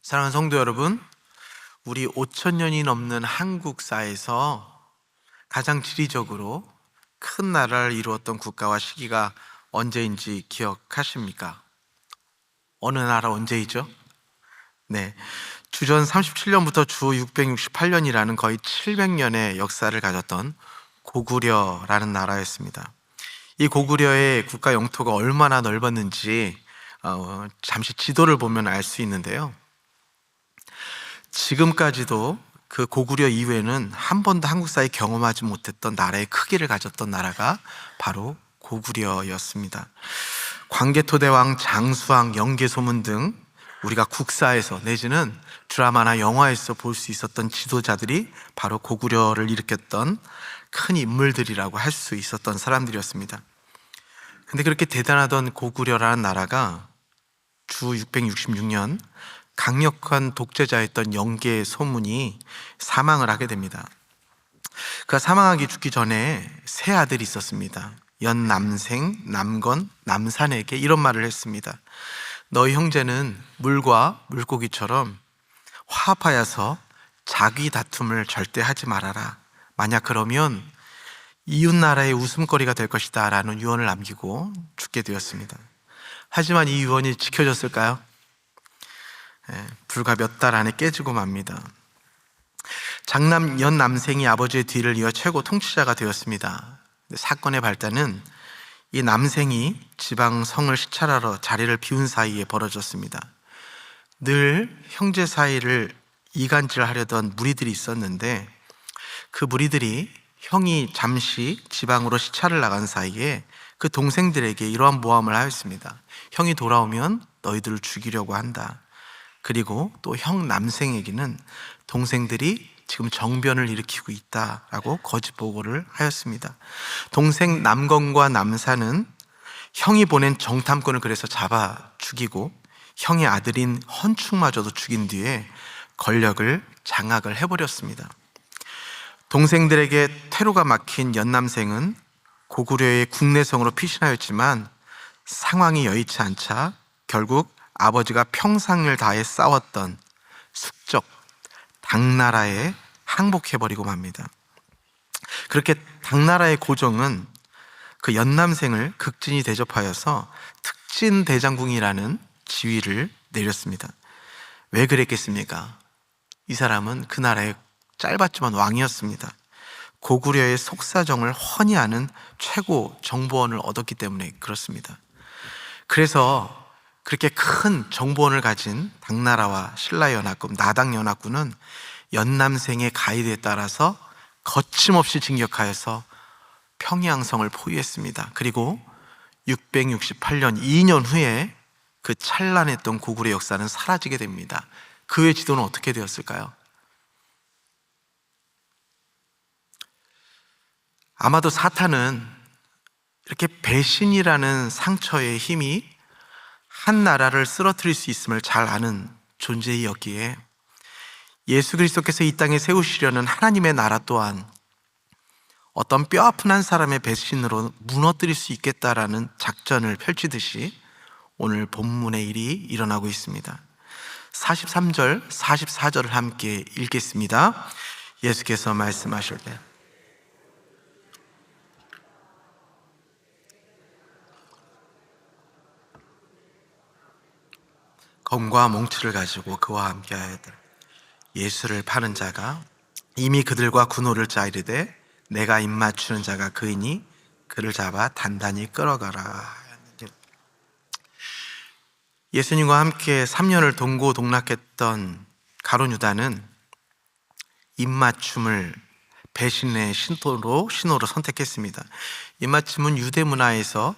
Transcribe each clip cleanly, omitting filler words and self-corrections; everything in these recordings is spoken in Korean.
사랑하는 성도 여러분, 우리 5천 년이 넘는 한국사에서 가장 지리적으로 큰 나라를 이루었던 국가와 시기가 언제인지 기억하십니까? 어느 나라 언제이죠? 네, 주전 37년부터 주 668년이라는 거의 700년의 역사를 가졌던 고구려라는 나라였습니다. 이 고구려의 국가 영토가 얼마나 넓었는지 잠시 지도를 보면 알 수 있는데요. 지금까지도 그 고구려 이후에는 한 번도 한국사에 경험하지 못했던 나라의 크기를 가졌던 나라가 바로 고구려였습니다. 광개토대왕, 장수왕, 영계소문 등 우리가 국사에서 내지는 드라마나 영화에서 볼 수 있었던 지도자들이 바로 고구려를 일으켰던 큰 인물들이라고 할 수 있었던 사람들이었습니다. 근데 그렇게 대단하던 고구려라는 나라가 주 666년 강력한 독재자였던 영계 소문이 사망을 하게 됩니다. 그가 사망하기 죽기 전에 세 아들이 있었습니다. 연남생, 남건, 남산에게 이런 말을 했습니다. 너희 형제는 물과 물고기처럼 화합하여서 자기 다툼을 절대 하지 말아라. 만약 그러면 이웃 나라의 웃음거리가 될 것이다 라는 유언을 남기고 죽게 되었습니다. 하지만 이 유언이 지켜졌을까요? 불과 몇 달 안에 깨지고 맙니다. 장남 연남생이 아버지의 뒤를 이어 최고 통치자가 되었습니다. 사건의 발단은 이 남생이 지방 성을 시찰하러 자리를 비운 사이에 벌어졌습니다. 늘 형제 사이를 이간질하려던 무리들이 있었는데 그 무리들이 형이 잠시 지방으로 시찰을 나간 사이에 그 동생들에게 이러한 모함을 하였습니다. 형이 돌아오면 너희들을 죽이려고 한다. 그리고 또 형 남생에게는 동생들이 지금 정변을 일으키고 있다라고 거짓 보고를 하였습니다. 동생 남건과 남산은 형이 보낸 정탐꾼을 그래서 잡아 죽이고 형의 아들인 헌축마저도 죽인 뒤에 권력을 장악을 해버렸습니다. 동생들에게 퇴로가 막힌 연남생은 고구려의 국내성으로 피신하였지만 상황이 여의치 않자 결국 아버지가 평생을 다해 싸웠던 숙적 당나라에 항복해버리고 맙니다. 그렇게 당나라의 고종은 그 연남생을 극진히 대접하여서 특진대장궁이라는 지위를 내렸습니다. 왜 그랬겠습니까? 이 사람은 그 나라의 짧았지만 왕이었습니다. 고구려의 속사정을 훤히 아는 최고 정보원을 얻었기 때문에 그렇습니다. 그래서 그렇게 큰 정보원을 가진 당나라와 신라연합군, 나당연합군은 연남생의 가이드에 따라서 거침없이 진격하여서 평양성을 포위했습니다. 그리고 668년 2년 후에 그 찬란했던 고구려 역사는 사라지게 됩니다. 그 후의 지도는 어떻게 되었을까요? 아마도 사탄은 이렇게 배신이라는 상처의 힘이 한 나라를 쓰러뜨릴 수 있음을 잘 아는 존재이었기에 예수 그리스도께서 이 땅에 세우시려는 하나님의 나라 또한 어떤 뼈아픈 한 사람의 배신으로 무너뜨릴 수 있겠다라는 작전을 펼치듯이 오늘 본문의 일이 일어나고 있습니다. 43절, 44절을 함께 읽겠습니다. 예수께서 말씀하실 때 검과 몽치를 가지고 그와 함께 하였더라. 예수를 파는 자가 이미 그들과 군호를 짜이르되 내가 입맞추는 자가 그이니 그를 잡아 단단히 끌어가라. 예수님과 함께 3년을 동고동락했던 가룟 유다는 입맞춤을 배신의 신호로 선택했습니다. 입맞춤은 유대 문화에서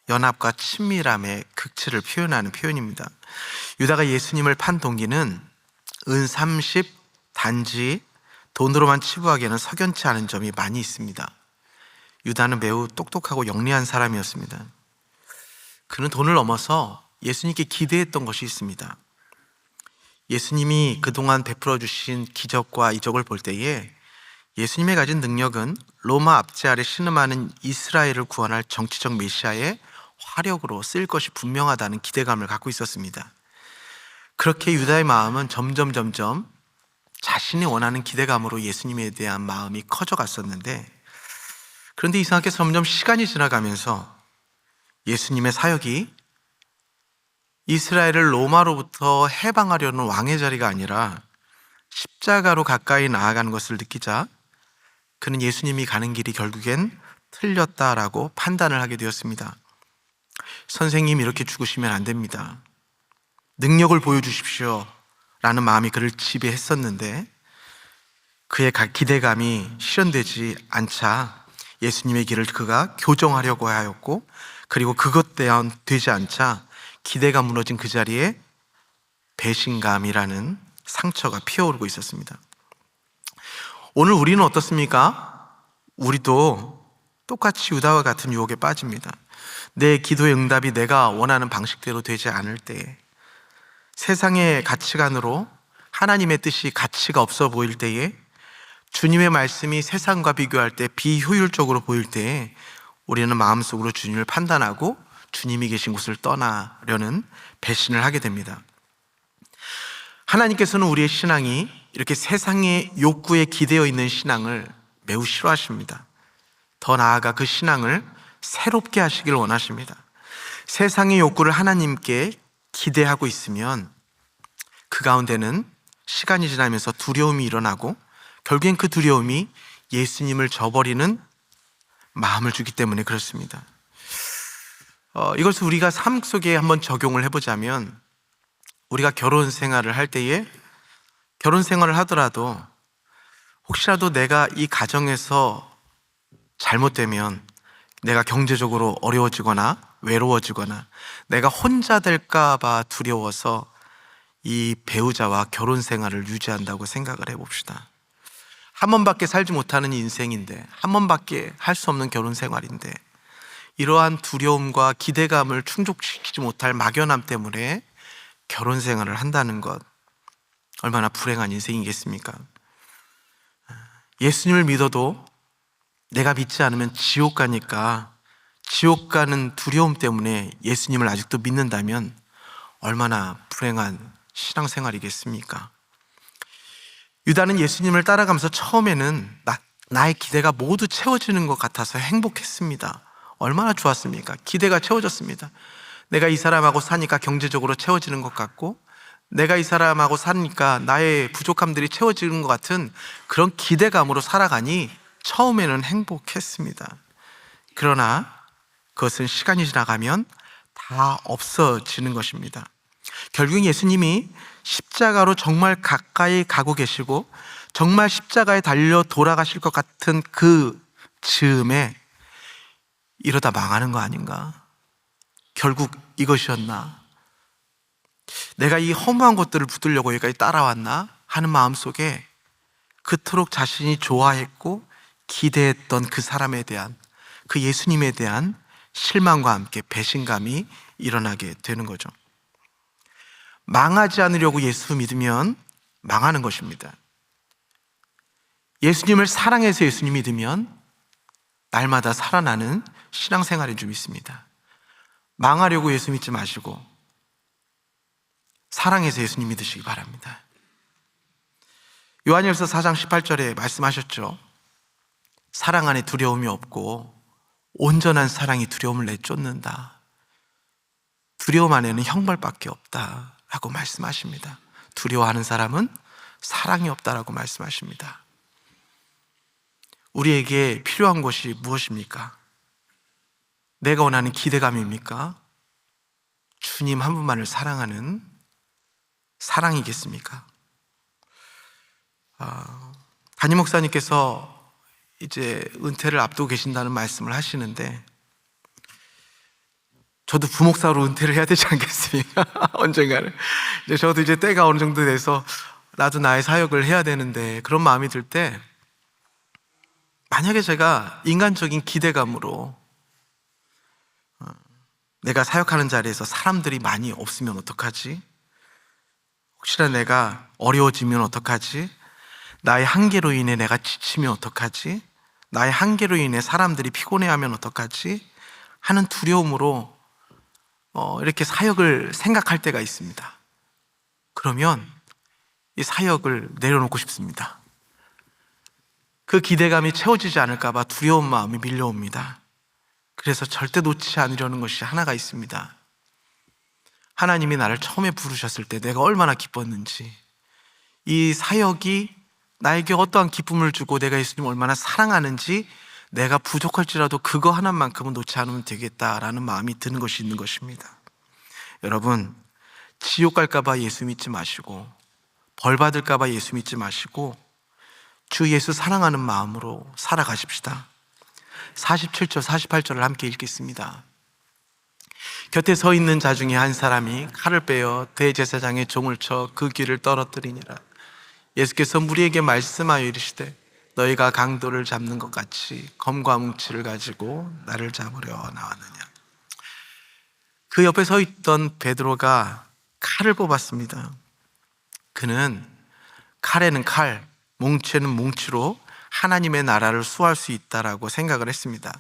연합과 친밀함의 극치를 표현하는 표현입니다. 유다가 예수님을 판 동기는 은 30 단지 돈으로만 치부하기에는 석연치 않은 점이 많이 있습니다. 유다는 매우 똑똑하고 영리한 사람이었습니다. 그는 돈을 넘어서 예수님께 기대했던 것이 있습니다. 예수님이 그동안 베풀어 주신 기적과 이적을 볼 때에 예수님의 가진 능력은 로마 압제 아래 신음하는 이스라엘을 구원할 정치적 메시아의 화력으로 쓰일 것이 분명하다는 기대감을 갖고 있었습니다. 그렇게 유다의 마음은 점점 자신이 원하는 기대감으로 예수님에 대한 마음이 커져갔었는데, 그런데 이상하게 점점 시간이 지나가면서 예수님의 사역이 이스라엘을 로마로부터 해방하려는 왕의 자리가 아니라 십자가로 가까이 나아가는 것을 느끼자 그는 예수님이 가는 길이 결국엔 틀렸다라고 판단을 하게 되었습니다. 선생님, 이렇게 죽으시면 안 됩니다. 능력을 보여주십시오 라는 마음이 그를 지배했었는데, 그의 기대감이 실현되지 않자 예수님의 길을 그가 교정하려고 하였고, 그리고 그것 또한 되지 않자 기대가 무너진 그 자리에 배신감이라는 상처가 피어오르고 있었습니다. 오늘 우리는 어떻습니까? 우리도 똑같이 유다와 같은 유혹에 빠집니다. 내 기도의 응답이 내가 원하는 방식대로 되지 않을 때, 세상의 가치관으로 하나님의 뜻이 가치가 없어 보일 때에, 주님의 말씀이 세상과 비교할 때 비효율적으로 보일 때에 우리는 마음속으로 주님을 판단하고 주님이 계신 곳을 떠나려는 배신을 하게 됩니다. 하나님께서는 우리의 신앙이 이렇게 세상의 욕구에 기대어 있는 신앙을 매우 싫어하십니다. 더 나아가 그 신앙을 새롭게 하시길 원하십니다. 세상의 욕구를 하나님께 기대하고 있으면 그 가운데는 시간이 지나면서 두려움이 일어나고, 결국엔 그 두려움이 예수님을 저버리는 마음을 주기 때문에 그렇습니다. 이것을 우리가 삶 속에 한번 적용을 해보자면, 우리가 결혼 생활을 할 때에, 결혼 생활을 하더라도 혹시라도 내가 이 가정에서 잘못되면 내가 경제적으로 어려워지거나 외로워지거나 내가 혼자 될까 봐 두려워서 이 배우자와 결혼 생활을 유지한다고 생각을 해봅시다. 한 번밖에 살지 못하는 인생인데, 한 번밖에 할 수 없는 결혼 생활인데, 이러한 두려움과 기대감을 충족시키지 못할 막연함 때문에 결혼 생활을 한다는 것, 얼마나 불행한 인생이겠습니까? 예수님을 믿어도 내가 믿지 않으면 지옥 가니까 지옥 가는 두려움 때문에 예수님을 아직도 믿는다면 얼마나 불행한 신앙생활이겠습니까? 유다는 예수님을 따라가면서 처음에는 나의 기대가 모두 채워지는 것 같아서 행복했습니다. 얼마나 좋았습니까? 기대가 채워졌습니다. 내가 이 사람하고 사니까 경제적으로 채워지는 것 같고, 내가 이 사람하고 사니까 나의 부족함들이 채워지는 것 같은 그런 기대감으로 살아가니 처음에는 행복했습니다. 그러나 그것은 시간이 지나가면 다 없어지는 것입니다. 결국 예수님이 십자가로 정말 가까이 가고 계시고 정말 십자가에 달려 돌아가실 것 같은 그 즈음에 이러다 망하는 거 아닌가? 결국 이것이었나? 내가 이 허무한 것들을 붙들려고 여기까지 따라왔나? 하는 마음속에 그토록 자신이 좋아했고 기대했던 그 사람에 대한, 그 예수님에 대한 실망과 함께 배신감이 일어나게 되는 거죠. 망하지 않으려고 예수 믿으면 망하는 것입니다. 예수님을 사랑해서 예수님 믿으면 날마다 살아나는 신앙생활인 줄 믿습니다. 망하려고 예수 믿지 마시고 사랑해서 예수님 믿으시기 바랍니다. 요한일서 4장 18절에 말씀하셨죠. 사랑 안에 두려움이 없고 온전한 사랑이 두려움을 내쫓는다. 두려움 안에는 형벌밖에 없다 라고 말씀하십니다. 두려워하는 사람은 사랑이 없다라고 말씀하십니다. 우리에게 필요한 것이 무엇입니까? 내가 원하는 기대감입니까? 주님 한 분만을 사랑하는 사랑이겠습니까? 담임 목사님께서 이제 은퇴를 앞두고 계신다는 말씀을 하시는데, 저도 부목사로 은퇴를 해야 되지 않겠습니까? 언젠가는. 저도 이제 때가 어느 정도 돼서 나도 나의 사역을 해야 되는데, 그런 마음이 들 때 만약에 제가 인간적인 기대감으로 내가 사역하는 자리에서 사람들이 많이 없으면 어떡하지? 혹시나 내가 어려워지면 어떡하지? 나의 한계로 인해 내가 지치면 어떡하지? 나의 한계로 인해 사람들이 피곤해하면 어떡하지? 하는 두려움으로 이렇게 사역을 생각할 때가 있습니다. 그러면 이 사역을 내려놓고 싶습니다. 그 기대감이 채워지지 않을까 봐 두려운 마음이 밀려옵니다. 그래서 절대 놓지 않으려는 것이 하나가 있습니다. 하나님이 나를 처음에 부르셨을 때 내가 얼마나 기뻤는지, 이 사역이 나에게 어떠한 기쁨을 주고 내가 예수님을 얼마나 사랑하는지, 내가 부족할지라도 그거 하나만큼은 놓지 않으면 되겠다라는 마음이 드는 것이 있는 것입니다. 여러분, 지옥 갈까 봐 예수 믿지 마시고, 벌 받을까 봐 예수 믿지 마시고, 주 예수 사랑하는 마음으로 살아가십시다. 47절 48절을 함께 읽겠습니다. 곁에 서 있는 자 중에 한 사람이 칼을 빼어 대제사장의 종을 쳐 그 귀를 떨어뜨리니라. 예수께서 무리에게 말씀하여 이르시되 너희가 강도를 잡는 것 같이 검과 뭉치를 가지고 나를 잡으려 나왔느냐. 그 옆에 서 있던 베드로가 칼을 뽑았습니다. 그는 칼에는 칼, 뭉치에는 뭉치로 하나님의 나라를 수호할 수 있다라고 생각을 했습니다.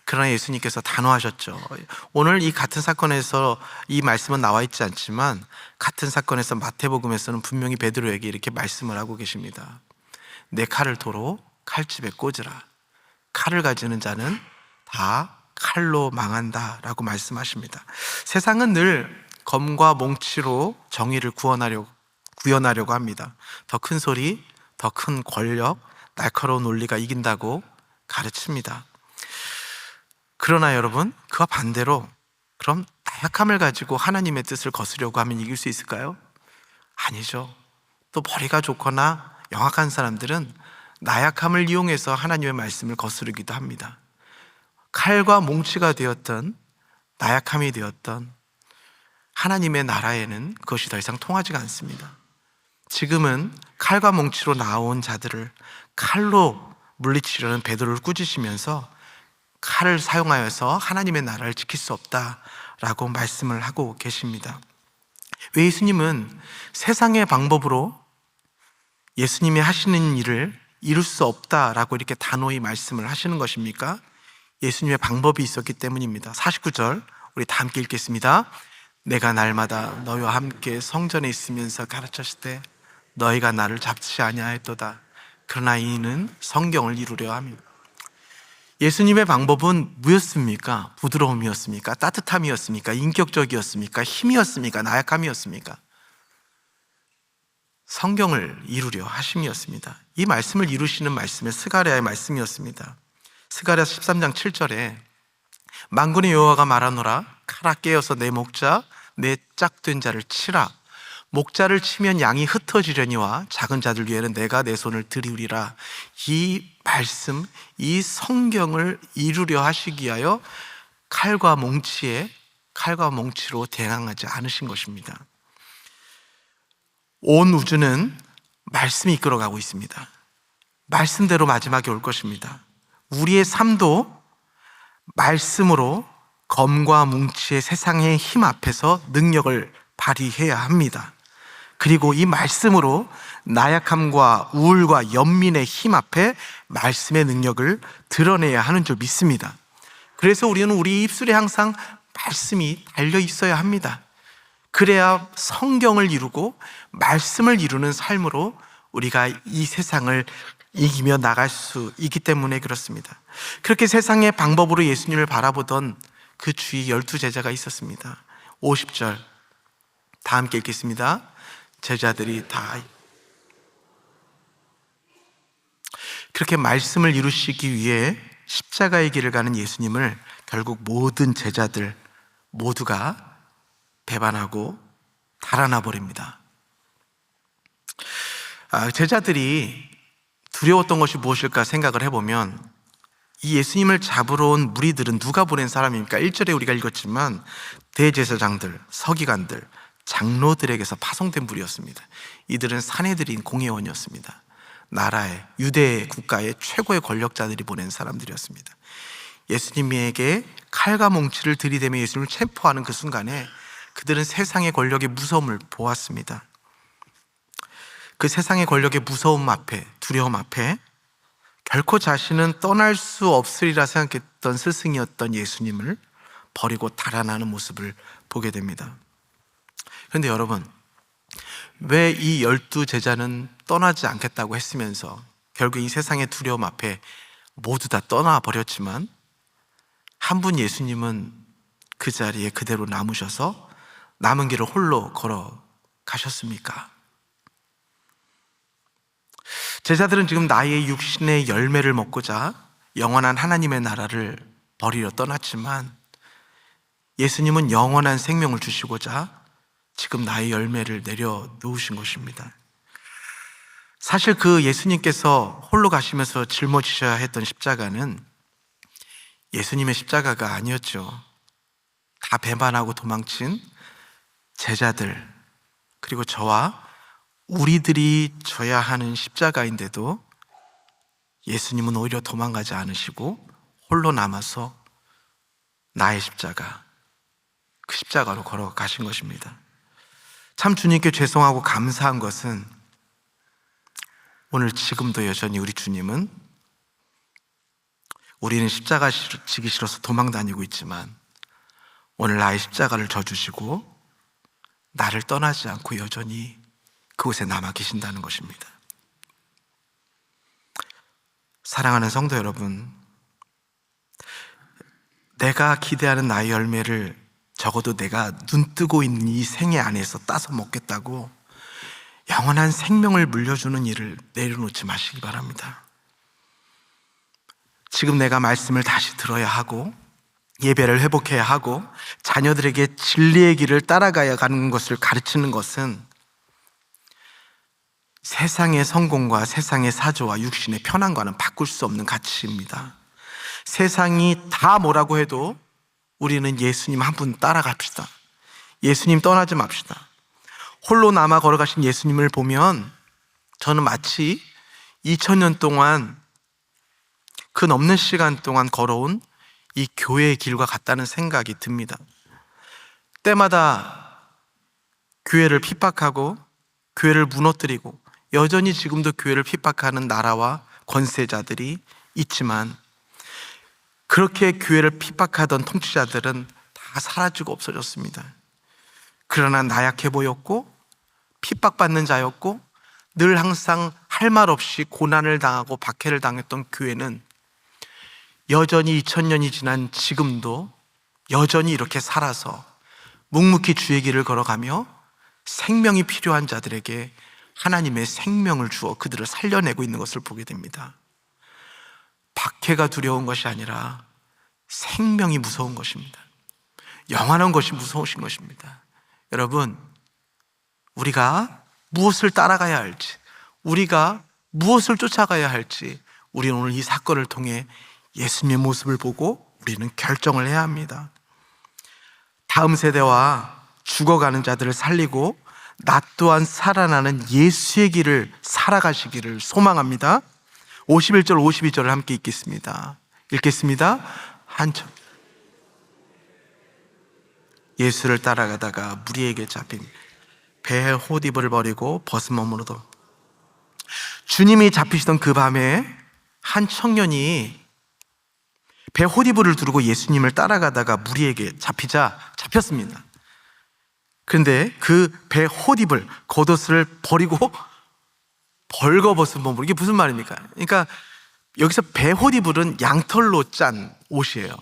그러나 예수님께서 단호하셨죠. 오늘 이 같은 사건에서 이 말씀은 나와 있지 않지만 같은 사건에서 마태복음에서는 분명히 베드로에게 이렇게 말씀을 하고 계십니다. 내 칼을 도로 칼집에 꽂으라. 칼을 가지는 자는 다 칼로 망한다 라고 말씀하십니다. 세상은 늘 검과 몽치로 정의를 구현하려고 합니다. 더 큰 소리, 더 큰 권력, 날카로운 논리가 이긴다고 가르칩니다. 그러나 여러분, 그와 반대로 그럼 나약함을 가지고 하나님의 뜻을 거스려고 하면 이길 수 있을까요? 아니죠. 또 머리가 좋거나 영악한 사람들은 나약함을 이용해서 하나님의 말씀을 거스르기도 합니다. 칼과 몽치가 되었던, 나약함이 되었던 하나님의 나라에는 그것이 더 이상 통하지가 않습니다. 지금은 칼과 몽치로 나온 자들을 칼로 물리치려는 베드로를 꾸짖으면서 칼을 사용하여서 하나님의 나라를 지킬 수 없다라고 말씀을 하고 계십니다. 왜 예수님은 세상의 방법으로 예수님이 하시는 일을 이룰 수 없다라고 이렇게 단호히 말씀을 하시는 것입니까? 예수님의 방법이 있었기 때문입니다. 49절 우리 다 함께 읽겠습니다. 내가 날마다 너희와 함께 성전에 있으면서 가르쳤을 때 너희가 나를 잡지 아니하였도다. 그러나 이는 성경을 이루려 함이다. 예수님의 방법은 뭐였습니까? 부드러움이었습니까? 따뜻함이었습니까? 인격적이었습니까? 힘이었습니까? 나약함이었습니까? 성경을 이루려 하심이었습니다. 이 말씀을 이루시는 말씀은 스가랴의 말씀이었습니다. 스가랴 13장 7절에 만군의 여호와가 말하노라. 칼아 깨어서 내 목자 내 짝된 자를 치라. 목자를 치면 양이 흩어지려니와 작은 자들 위에는 내가 내 손을 들이우리라. 이 말씀, 이 성경을 이루려 하시기 위하여 칼과 몽치로 대항하지 않으신 것입니다. 온 우주는 말씀이 이끌어가고 있습니다. 말씀대로 마지막에 올 것입니다. 우리의 삶도 말씀으로 검과 뭉치의 세상의 힘 앞에서 능력을 발휘해야 합니다. 그리고 이 말씀으로 나약함과 우울과 연민의 힘 앞에 말씀의 능력을 드러내야 하는 줄 믿습니다. 그래서 우리는 우리 입술에 항상 말씀이 달려 있어야 합니다. 그래야 성경을 이루고 말씀을 이루는 삶으로 우리가 이 세상을 이기며 나갈 수 있기 때문에 그렇습니다. 그렇게 세상의 방법으로 예수님을 바라보던 그 주위 12제자가 있었습니다. 50절 다 함께 읽겠습니다. 제자들이 다 그렇게 말씀을 이루시기 위해 십자가의 길을 가는 예수님을 결국 모든 제자들 모두가 배반하고 달아나 버립니다. 제자들이 두려웠던 것이 무엇일까 생각을 해보면 이 예수님을 잡으러 온 무리들은 누가 보낸 사람입니까? 1절에 우리가 읽었지만 대제사장들, 서기관들, 장로들에게서 파송된 무리였습니다. 이들은 사내들인 공회원이었습니다. 나라의 유대 국가의 최고의 권력자들이 보낸 사람들이었습니다. 예수님에게 칼과 몽치를 들이대며 예수님을 체포하는 그 순간에 그들은 세상의 권력의 무서움을 보았습니다. 그 세상의 권력의 무서움 앞에, 두려움 앞에 결코 자신은 떠날 수 없으리라 생각했던 스승이었던 예수님을 버리고 달아나는 모습을 보게 됩니다. 그런데 여러분, 왜 이 12제자는 떠나지 않겠다고 했으면서 결국 이 세상의 두려움 앞에 모두 다 떠나버렸지만 한 분 예수님은 그 자리에 그대로 남으셔서 남은 길을 홀로 걸어가셨습니까? 제자들은 지금 나의 육신의 열매를 먹고자 영원한 하나님의 나라를 버리러 떠났지만 예수님은 영원한 생명을 주시고자 지금 나의 열매를 내려놓으신 것입니다. 사실 그 예수님께서 홀로 가시면서 짊어지셔야 했던 십자가는 예수님의 십자가가 아니었죠. 다 배반하고 도망친 제자들, 그리고 저와 우리들이 져야 하는 십자가인데도 예수님은 오히려 도망가지 않으시고 홀로 남아서 나의 십자가, 그 십자가로 걸어가신 것입니다. 참 주님께 죄송하고 감사한 것은 오늘 지금도 여전히 우리 주님은 우리는 십자가 지기 싫어서 도망 다니고 있지만 오늘 나의 십자가를 져주시고 나를 떠나지 않고 여전히 그곳에 남아 계신다는 것입니다. 사랑하는 성도 여러분, 내가 기대하는 나의 열매를 적어도 내가 눈뜨고 있는 이 생애 안에서 따서 먹겠다고 영원한 생명을 물려주는 일을 내려놓지 마시기 바랍니다. 지금 내가 말씀을 다시 들어야 하고 예배를 회복해야 하고 자녀들에게 진리의 길을 따라가야 하는 것을 가르치는 것은 세상의 성공과 세상의 사조와 육신의 편안과는 바꿀 수 없는 가치입니다. 세상이 다 뭐라고 해도 우리는 예수님 한 분 따라갑시다. 예수님 떠나지 맙시다. 홀로 남아 걸어가신 예수님을 보면 저는 마치 2000년 동안 그 넘는 시간 동안 걸어온 이 교회의 길과 같다는 생각이 듭니다. 때마다 교회를 핍박하고 교회를 무너뜨리고 여전히 지금도 교회를 핍박하는 나라와 권세자들이 있지만 그렇게 교회를 핍박하던 통치자들은 다 사라지고 없어졌습니다. 그러나 나약해 보였고 핍박받는 자였고 늘 항상 할 말 없이 고난을 당하고 박해를 당했던 교회는 여전히 2000년이 지난 지금도 여전히 이렇게 살아서 묵묵히 주의 길을 걸어가며 생명이 필요한 자들에게 하나님의 생명을 주어 그들을 살려내고 있는 것을 보게 됩니다. 박해가 두려운 것이 아니라 생명이 무서운 것입니다. 영원한 것이 무서우신 것입니다. 여러분, 우리가 무엇을 따라가야 할지, 우리가 무엇을 쫓아가야 할지 우리는 오늘 이 사건을 통해 예수님의 모습을 보고 우리는 결정을 해야 합니다. 다음 세대와 죽어가는 자들을 살리고 나 또한 살아나는 예수의 길을 살아가시기를 소망합니다. 51절 52절을 함께 읽겠습니다. 한참 예수를 따라가다가 무리에게 잡힌 배의 호디브를 버리고 벗은 몸으로도 주님이 잡히시던 그 밤에 한 청년이 배 호디브를 두르고 예수님을 따라가다가 무리에게 잡혔습니다. 그런데 그 배 호디블, 겉옷을 버리고 벌거벗은 몸으로, 이게 무슨 말입니까? 그러니까 여기서 배 호디블은 양털로 짠 옷이에요.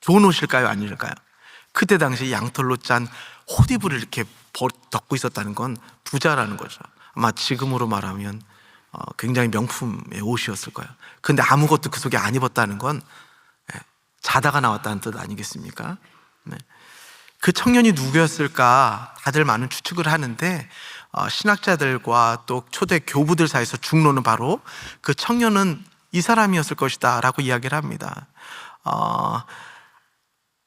좋은 옷일까요? 아닐까요? 그때 당시 양털로 짠 호디블을 이렇게 덮고 있었다는 건 부자라는 거죠. 아마 지금으로 말하면 굉장히 명품의 옷이었을 거예요. 근데 아무것도 그 속에 안 입었다는 건 자다가 나왔다는 뜻 아니겠습니까? 네. 그 청년이 누구였을까 다들 많은 추측을 하는데 신학자들과 또 초대 교부들 사이에서 중론은 바로 그 청년은 이 사람이었을 것이다 라고 이야기를 합니다.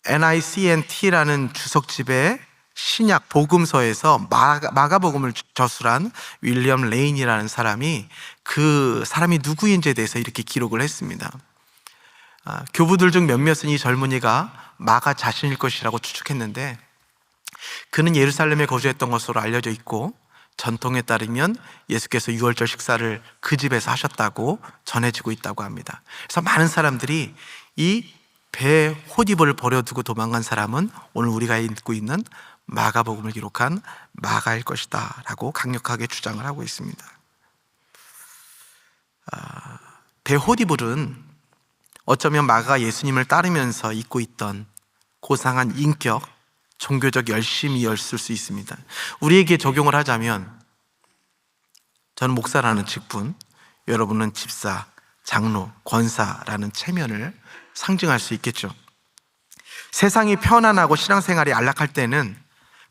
NICNT라는 주석집의 신약 복음서에서 마가복음을 저술한 윌리엄 레인이라는 사람이 그 사람이 누구인지에 대해서 이렇게 기록을 했습니다. 교부들 중 몇몇은 이 젊은이가 마가 자신일 것이라고 추측했는데 그는 예루살렘에 거주했던 것으로 알려져 있고 전통에 따르면 예수께서 유월절 식사를 그 집에서 하셨다고 전해지고 있다고 합니다. 그래서 많은 사람들이 이 배 호디브를 버려두고 도망간 사람은 오늘 우리가 읽고 있는 마가복음을 기록한 마가일 것이다 라고 강력하게 주장을 하고 있습니다. 베호디불은 어쩌면 마가가 예수님을 따르면서 잊고 있던 고상한 인격, 종교적 열심이었을 수 있습니다. 우리에게 적용을 하자면 저는 목사라는 직분, 여러분은 집사, 장로, 권사라는 체면을 상징할 수 있겠죠. 세상이 편안하고 신앙생활이 안락할 때는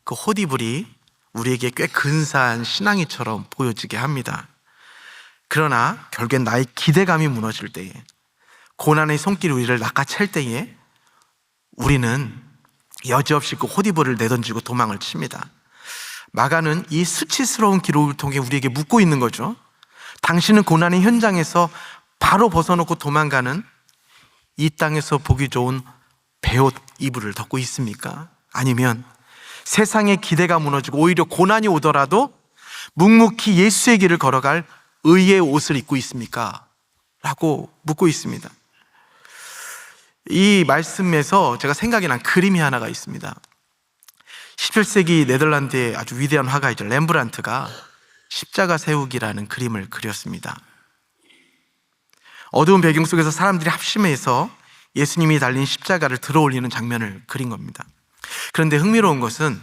그 호디불이 우리에게 꽤 근사한 신앙이처럼 보여지게 합니다. 그러나 결국엔 나의 기대감이 무너질 때에, 고난의 손길이 우리를 낚아챌 때에 우리는 여지없이 그 호디불을 내던지고 도망을 칩니다. 마가는 이 수치스러운 기록을 통해 우리에게 묻고 있는 거죠. 당신은 고난의 현장에서 바로 벗어놓고 도망가는 이 땅에서 보기 좋은 베옷 이불을 덮고 있습니까? 아니면 세상의 기대가 무너지고 오히려 고난이 오더라도 묵묵히 예수의 길을 걸어갈 의의 옷을 입고 있습니까? 라고 묻고 있습니다. 이 말씀에서 제가 생각이 난 그림이 하나가 있습니다. 17세기 네덜란드의 아주 위대한 화가이죠. 렘브란트가 십자가 세우기라는 그림을 그렸습니다. 어두운 배경 속에서 사람들이 합심해서 예수님이 달린 십자가를 들어올리는 장면을 그린 겁니다. 그런데 흥미로운 것은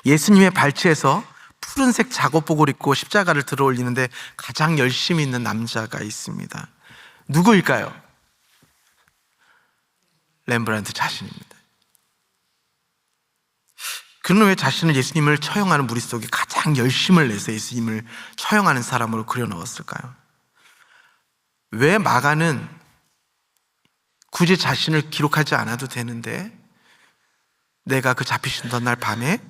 예수님의 발치에서 푸른색 작업복을 입고 십자가를 들어올리는데 가장 열심히 있는 남자가 있습니다. 누구일까요? 렘브란트 자신입니다. 그는 왜 자신을 예수님을 처형하는 무리 속에 가장 열심을 내서 예수님을 처형하는 사람으로 그려 넣었을까요? 왜 마가는 굳이 자신을 기록하지 않아도 되는데 내가 그 잡히시던 날 밤에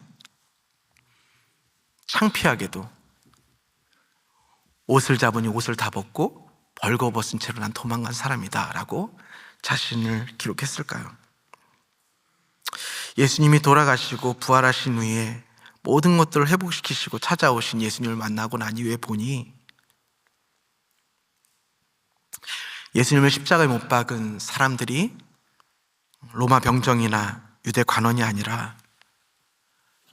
창피하게도 옷을 잡으니 옷을 다 벗고 벌거벗은 채로 난 도망간 사람이다 라고 자신을 기록했을까요? 예수님이 돌아가시고 부활하신 후에 모든 것들을 회복시키시고 찾아오신 예수님을 만나고 난 이후에 보니 예수님을 십자가에 못 박은 사람들이 로마 병정이나 유대 관원이 아니라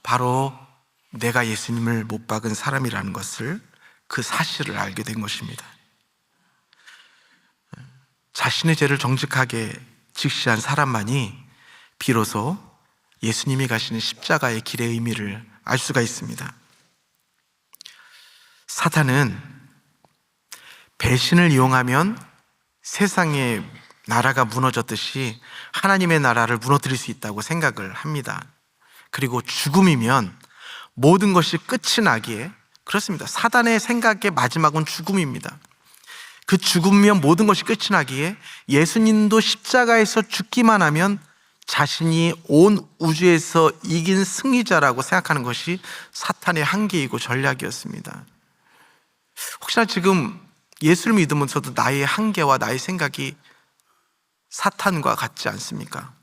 바로 내가 예수님을 못 박은 사람이라는 것을, 그 사실을 알게 된 것입니다. 자신의 죄를 정직하게 직시한 사람만이 비로소 예수님이 가시는 십자가의 길의 의미를 알 수가 있습니다. 사탄은 배신을 이용하면 세상의 나라가 무너졌듯이 하나님의 나라를 무너뜨릴 수 있다고 생각을 합니다. 그리고 죽음이면 모든 것이 끝이 나기에, 그렇습니다. 사단의 생각의 마지막은 죽음입니다. 그 죽으면 모든 것이 끝이 나기에 예수님도 십자가에서 죽기만 하면 자신이 온 우주에서 이긴 승리자라고 생각하는 것이 사탄의 한계이고 전략이었습니다. 혹시나 지금 예수를 믿으면서도 나의 한계와 나의 생각이 사탄과 같지 않습니까?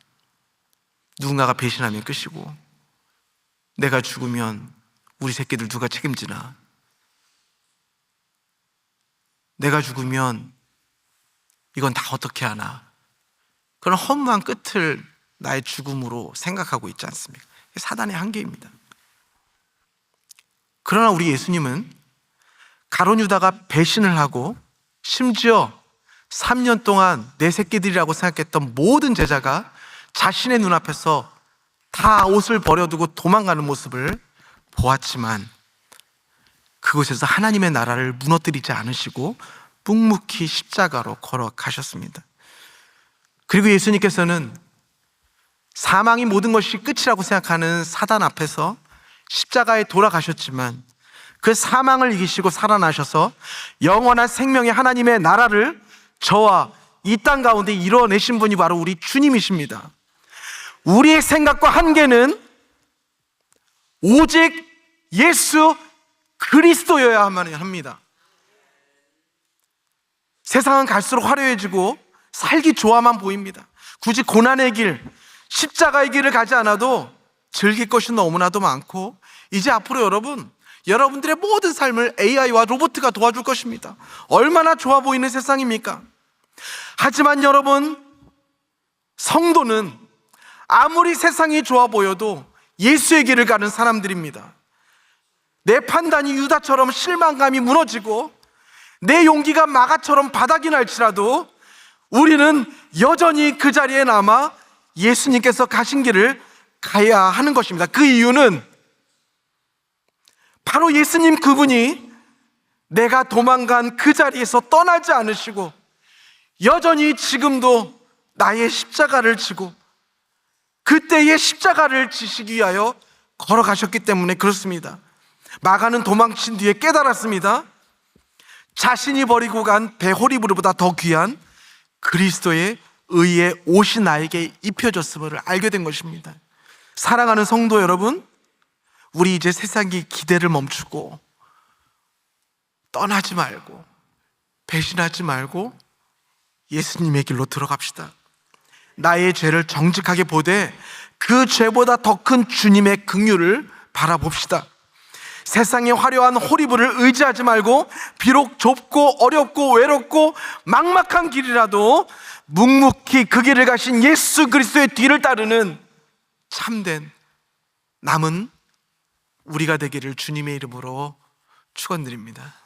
누군가가 배신하면 끝이고, 내가 죽으면 우리 새끼들 누가 책임지나, 내가 죽으면 이건 다 어떻게 하나, 그런 허무한 끝을 나의 죽음으로 생각하고 있지 않습니까? 사단의 한계입니다. 그러나 우리 예수님은 가룟 유다가 배신을 하고 심지어 3년 동안 내 새끼들이라고 생각했던 모든 제자가 자신의 눈앞에서 다 옷을 버려두고 도망가는 모습을 보았지만 그곳에서 하나님의 나라를 무너뜨리지 않으시고 묵묵히 십자가로 걸어가셨습니다. 그리고 예수님께서는 사망이 모든 것이 끝이라고 생각하는 사단 앞에서 십자가에 돌아가셨지만 그 사망을 이기시고 살아나셔서 영원한 생명의 하나님의 나라를 저와 이 땅 가운데 이뤄내신 분이 바로 우리 주님이십니다. 우리의 생각과 한계는 오직 예수 그리스도여야만 합니다. 세상은 갈수록 화려해지고 살기 좋아만 보입니다. 굳이 고난의 길, 십자가의 길을 가지 않아도 즐길 것이 너무나도 많고, 이제 앞으로 여러분들의 모든 삶을 AI와 로봇가 도와줄 것입니다. 얼마나 좋아 보이는 세상입니까? 하지만 여러분, 성도는 아무리 세상이 좋아 보여도 예수의 길을 가는 사람들입니다. 내 판단이 유다처럼 실망감이 무너지고 내 용기가 마가처럼 바닥이 날지라도 우리는 여전히 그 자리에 남아 예수님께서 가신 길을 가야 하는 것입니다. 그 이유는 바로 예수님 그분이 내가 도망간 그 자리에서 떠나지 않으시고 여전히 지금도 나의 십자가를 지고 그때의 십자가를 지시기 위하여 걸어가셨기 때문에 그렇습니다. 마가는 도망친 뒤에 깨달았습니다. 자신이 버리고 간 배호리브르보다 더 귀한 그리스도의 의의 옷이 나에게 입혀졌음을 알게 된 것입니다. 사랑하는 성도 여러분, 우리 이제 세상의 기대를 멈추고 떠나지 말고 배신하지 말고 예수님의 길로 들어갑시다. 나의 죄를 정직하게 보되 그 죄보다 더 큰 주님의 긍휼을 바라봅시다. 세상의 화려한 호리브를 의지하지 말고 비록 좁고 어렵고 외롭고 막막한 길이라도 묵묵히 그 길을 가신 예수 그리스도의 뒤를 따르는 참된 남은 우리가 되기를 주님의 이름으로 축원드립니다.